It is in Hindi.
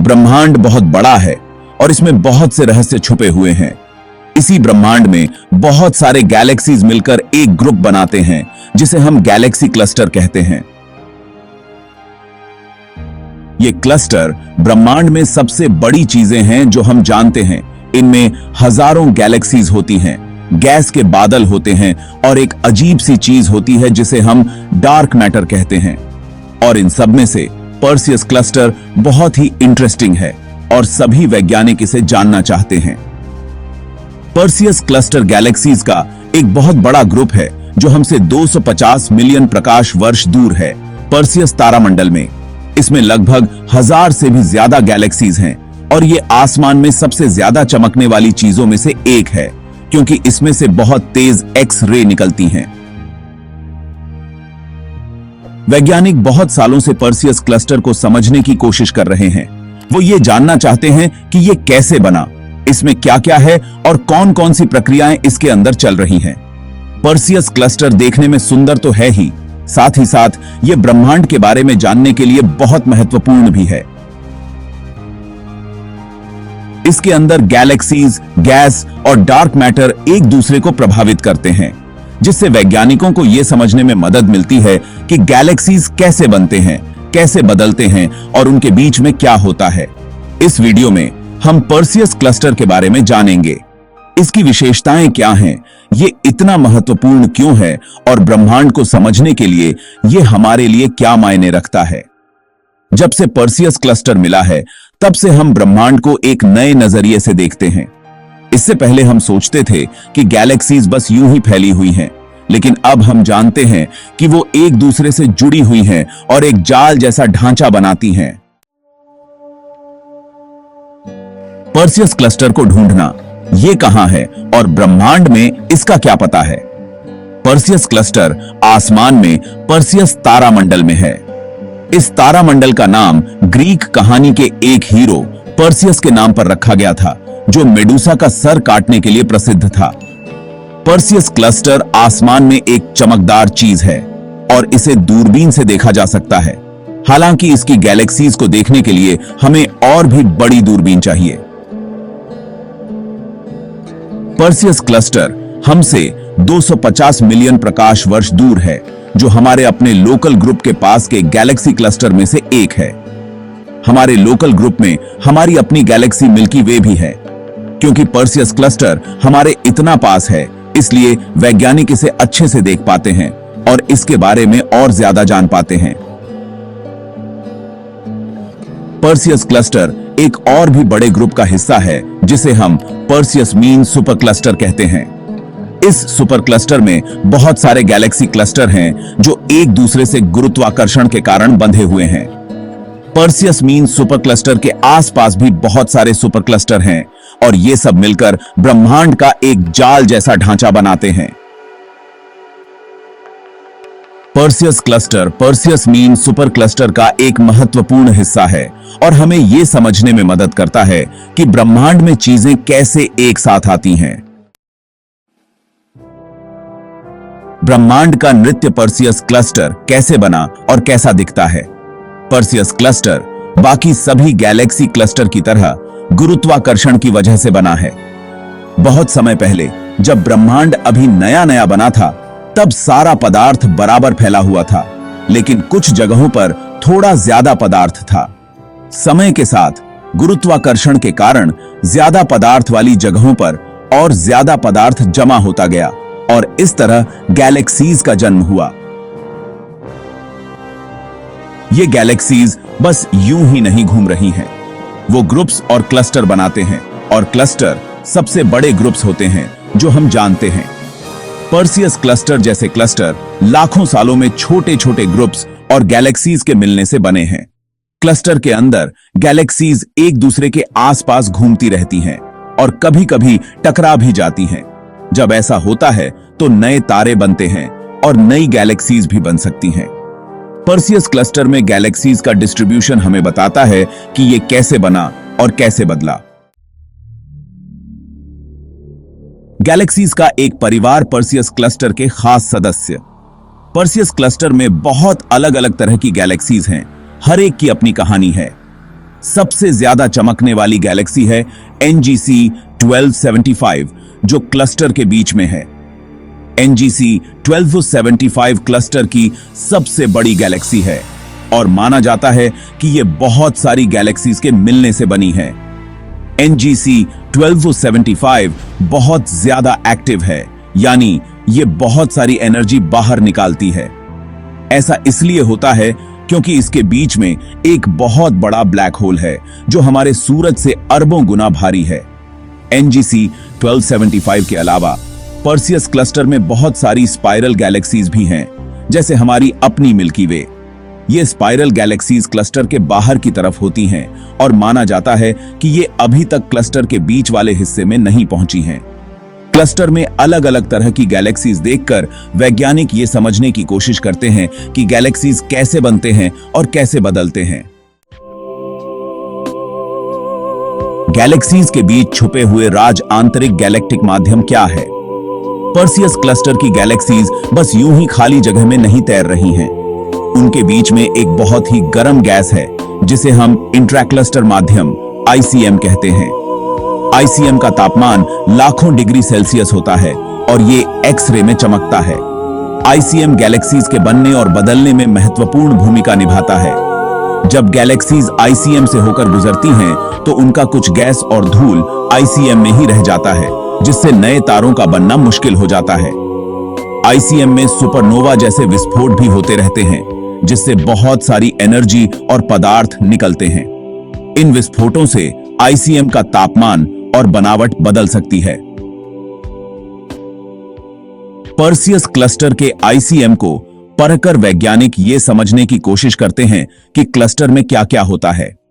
ब्रह्मांड बहुत बड़ा है और इसमें बहुत से रहस्य छुपे हुए हैं। इसी ब्रह्मांड में बहुत सारे गैलेक्सीज मिलकर एक ग्रुप बनाते हैं जिसे हम गैलेक्सी क्लस्टर कहते हैं। ये क्लस्टर ब्रह्मांड में सबसे बड़ी चीजें हैं जो हम जानते हैं। इनमें हजारों गैलेक्सीज होती हैं, गैस के बादल होते हैं और एक अजीब सी चीज होती है जिसे हम डार्क मैटर कहते हैं। और इन सब में से पर्सियस क्लस्टर बहुत ही इंटरेस्टिंग है और सभी वैज्ञानिक इसे जानना चाहते हैं। पर्सियस क्लस्टर गैलेक्सीज का एक बहुत बड़ा ग्रुप है जो हमसे 250 मिलियन प्रकाश वर्ष दूर है। पर्सियस तारामंडल में इसमें लगभग 1000 से भी ज्यादा गैलेक्सीज हैं और ये आसमान में सबसे ज्यादा चमकने वाली चीजों में से एक है क्योंकि इसमें से बहुत तेज एक्स रे निकलती हैं। वैज्ञानिक बहुत सालों से पर्सियस क्लस्टर को समझने की कोशिश कर रहे हैं। वो ये जानना चाहते हैं कि ये कैसे बना, इसमें क्या क्या है और कौन कौन सी प्रक्रियाएं इसके अंदर चल रही हैं। पर्सियस क्लस्टर देखने में सुंदर तो है ही, साथ ही साथ ये ब्रह्मांड के बारे में जानने के लिए बहुत महत्वपूर्ण भी है। इसके अंदर गैलेक्सीज, गैस और डार्क मैटर एक दूसरे को प्रभावित करते हैं, जिससे वैज्ञानिकों को यह समझने में मदद मिलती है कि गैलेक्सीज कैसे बनते हैं, कैसे बदलते हैं और उनके बीच में क्या होता है। इस वीडियो में हम पर्सियस क्लस्टर के बारे में जानेंगे। इसकी विशेषताएं क्या हैं, ये इतना महत्वपूर्ण क्यों है और ब्रह्मांड को समझने के लिए ये हमारे लिए क्या मायने रखता है। जब से पर्सियस क्लस्टर मिला है तब से हम ब्रह्मांड को एक नए नजरिए से देखते हैं। इससे पहले हम सोचते थे कि गैलेक्सीज बस यूं ही फैली हुई हैं, लेकिन अब हम जानते हैं कि वो एक दूसरे से जुड़ी हुई हैं और एक जाल जैसा ढांचा बनाती हैं। पर्सियस क्लस्टर को ढूंढना, ये कहां है और ब्रह्मांड में इसका क्या पता है। पर्सियस क्लस्टर आसमान में पर्सियस तारामंडल में है। इस तारामंडल का नाम ग्रीक कहानी के एक हीरो पर्सियस के नाम पर रखा गया था, जो मेडुसा का सर काटने के लिए प्रसिद्ध था। पर्सियस क्लस्टर आसमान में एक चमकदार चीज है और इसे दूरबीन से देखा जा सकता है। हालांकि इसकी गैलेक्सीज को देखने के लिए हमें और भी बड़ी दूरबीन चाहिए। पर्सियस क्लस्टर हमसे 250 मिलियन प्रकाश वर्ष दूर है, जो हमारे अपने लोकल ग्रुप के पास के गैलेक्सी क्लस्टर में से एक है। हमारे लोकल ग्रुप में हमारी अपनी गैलेक्सी मिल्की वे भी है। क्योंकि पर्सियस क्लस्टर हमारे इतना पास है, इसलिए वैज्ञानिक इसे अच्छे से देख पाते हैं और इसके बारे में और ज्यादा जान पाते हैं। पर्सियस क्लस्टर एक और भी बड़े ग्रुप का हिस्सा है जिसे हम पर्सियस मीन सुपर क्लस्टर कहते हैं। इस सुपर क्लस्टर में बहुत सारे गैलेक्सी क्लस्टर हैं जो एक दूसरे से गुरुत्वाकर्षण के कारण बंधे हुए हैं। पर्सियस मीन सुपर क्लस्टर के आसपास भी बहुत सारे सुपर क्लस्टर हैं और ये सब मिलकर ब्रह्मांड का एक जाल जैसा ढांचा बनाते हैं। Perseus cluster Perseus mean super cluster का एक महत्वपूर्ण हिस्सा है और हमें यह समझने में मदद करता है कि ब्रह्मांड में चीजें कैसे एक साथ आती हैं। ब्रह्मांड का नृत्य पर्सियस क्लस्टर कैसे बना और कैसा दिखता है। पर्सियस क्लस्टर बाकी सभी गैलेक्सी क्लस्टर की तरह गुरुत्वाकर्षण की वजह से बना है। बहुत समय पहले जब ब्रह्मांड अभी नया नया बना था, तब सारा पदार्थ बराबर फैला हुआ था, लेकिन कुछ जगहों पर थोड़ा ज्यादा पदार्थ था। समय के साथ गुरुत्वाकर्षण के कारण ज्यादा पदार्थ वाली जगहों पर और ज्यादा पदार्थ जमा होता गया और इस तरह गैलेक्सीज का जन्म हुआ। ये गैलेक्सीज बस यूं ही नहीं घूम रही हैं, वो ग्रुप्स और क्लस्टर बनाते हैं और क्लस्टर सबसे बड़े ग्रुप्स होते हैं जो हम जानते हैं। पर्सियस क्लस्टर जैसे क्लस्टर लाखों सालों में छोटे छोटे ग्रुप्स और गैलेक्सीज के मिलने से बने हैं। क्लस्टर के अंदर गैलेक्सीज एक दूसरे के आसपास घूमती रहती हैं और कभी कभी टकरा भी जाती हैं। जब ऐसा होता है तो नए तारे बनते हैं और नई गैलेक्सीज भी बन सकती हैं। पर्सियस क्लस्टर में गैलेक्सीज का डिस्ट्रीब्यूशन हमें बताता है कि यह कैसे बना और कैसे बदला। गैलेक्सीज का एक परिवार पर्सियस क्लस्टर के खास सदस्य। पर्सियस क्लस्टर में बहुत अलग अलग तरह की गैलेक्सीज हैं, हर एक की अपनी कहानी है। सबसे ज्यादा चमकने वाली गैलेक्सी है NGC 1275, जो क्लस्टर के बीच में है। NGC 1275 क्लस्टर की सबसे बड़ी गैलेक्सी है और माना जाता है कि यह बहुत सारी गैलेक्सीज के मिलने से बनी है। NGC 1275 बहुत ज्यादा एक्टिव है, यानी यह बहुत सारी एनर्जी बाहर निकालती है। ऐसा इसलिए होता है क्योंकि इसके बीच में एक बहुत बड़ा ब्लैक होल है जो हमारे सूरज से अरबों गुना भारी है। NGC 1275 के अलावा पर्सियस क्लस्टर में बहुत सारी स्पाइरल गैलेक्सीज भी हैं, जैसे हमारी अपनी मिल्की वे। ये स्पाइरल गैलेक्सीज क्लस्टर के बाहर की तरफ होती हैं और माना जाता है कि ये अभी तक क्लस्टर के बीच वाले हिस्से में नहीं पहुंची हैं। क्लस्टर में अलग अलग तरह की गैलेक्सीज देखकर वैज्ञानिक ये समझने की कोशिश करते हैं कि गैलेक्सीज कैसे बनते हैं और कैसे बदलते हैं। गैलेक्सीज के बीच छुपे हुए राज आंतरिक गैलेक्टिक माध्यम क्या है? पर्सियस क्लस्टर की गैलेक्सीज बस यूं ही खाली जगह में नहीं तैर रही हैं। उनके बीच में एक बहुत ही गर्म गैस है जिसे हम इंट्राक्लस्टर माध्यम ICM कहते हैं। ICM का तापमान लाखों डिग्री सेल्सियस होता है और ये एक्स-रे में चमकता है। ICM गैलेक्सीज के बनने और बदलने में महत्वपूर्ण भूमिका निभाता है। जब गैलेक्सीज ICM से होकर गुजरती हैं, तो उनका कुछ गैस और धूल ICM में ही रह जाता है, जिससे नए तारों का बनना मुश्किल हो जाता है। ICM में सुपरनोवा जैसे विस्फोट भी होते रहते हैं, जिससे बहुत सारी एनर्जी और पदार्थ निकलते हैं। इन विस्फोटों से ICM का तापमान और बनावट बदल सकती है। पर्सियस क्लस्टर के ICM को परखकर वैज्ञानिक ये समझने की कोशिश करते हैं कि क्लस्टर में क्या क्या होता है।